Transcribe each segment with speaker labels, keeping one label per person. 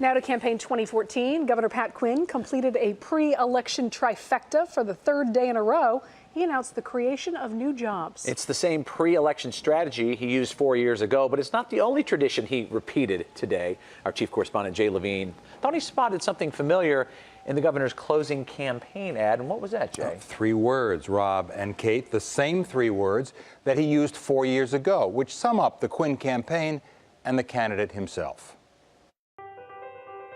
Speaker 1: Now to campaign 2014, Governor Pat Quinn completed a pre-election trifecta for the third day in a row. He announced the creation of new jobs.
Speaker 2: It's the same pre-election strategy he used 4 years ago, but it's not the only tradition he repeated today. Our Chief Correspondent Jay Levine thought he spotted something familiar in the governor's closing campaign ad. And what was that, Jay?
Speaker 3: 3 words, Rob and Kate, the same 3 words that he used 4 years ago, which sum up the Quinn campaign and the candidate himself.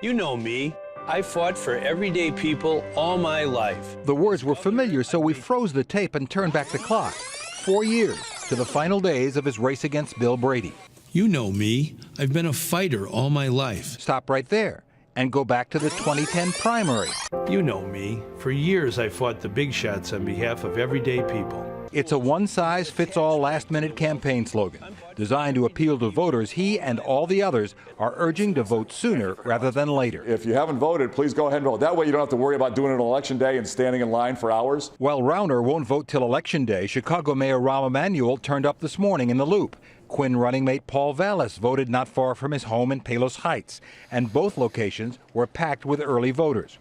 Speaker 4: You know me. I fought for everyday people all my life.
Speaker 5: The words were familiar, so we froze the tape and turned back the clock. 4 years to the final days of his race against Bill Brady.
Speaker 4: You know me. I've been a fighter all my life.
Speaker 5: Stop right there and go back to the 2010 primary.
Speaker 4: You know me. For years I fought the big shots on behalf of everyday people.
Speaker 5: It's a one-size-fits-all last-minute campaign slogan. Designed to appeal to voters, he and all the others are urging to vote sooner rather than later.
Speaker 6: If you haven't voted, please go ahead and vote. That way you don't have to worry about doing it on Election Day and standing in line for hours.
Speaker 5: While Rauner won't vote till Election Day, Chicago Mayor Rahm Emanuel turned up this morning in the Loop. Quinn running mate Paul Vallis voted not far from his home in Palos Heights, and both locations were packed with early voters.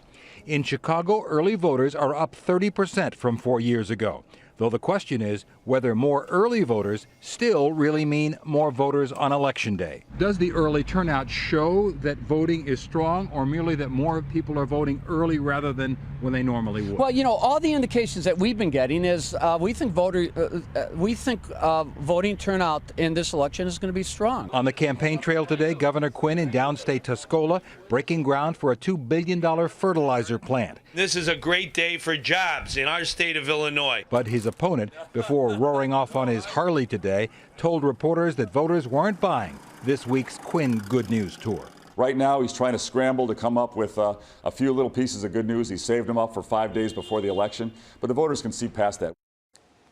Speaker 5: In Chicago, early voters are up 30% from 4 years ago. Though the question is whether more early voters still really mean more voters on Election Day. Does the early turnout show that voting is strong, or merely that more people are voting early rather than when they normally would?
Speaker 7: Well, you know, all the indications that we've been getting is we think voting turnout in this election is going to be strong.
Speaker 5: On the campaign trail today, Governor Quinn in downstate Tuscola breaking ground for a $2 billion fertilizer plant.
Speaker 4: This is a great day for jobs in our state of Illinois.
Speaker 5: But his opponent, before roaring off on his Harley today, told reporters that voters weren't buying this week's Quinn Good News Tour.
Speaker 6: Right now, he's trying to scramble to come up with a few little pieces of good news. He saved them up for 5 days before the election, but the voters can see past that.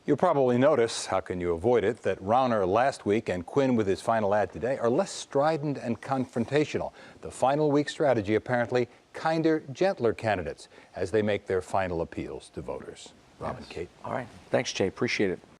Speaker 3: You'll probably notice, how can you avoid it, that Rauner last week and Quinn with his final ad today are less strident and confrontational. The final week strategy apparently kinder, gentler candidates as they make their final appeals to voters. Rob and Kate.
Speaker 2: All right. Thanks, Jay. Appreciate it.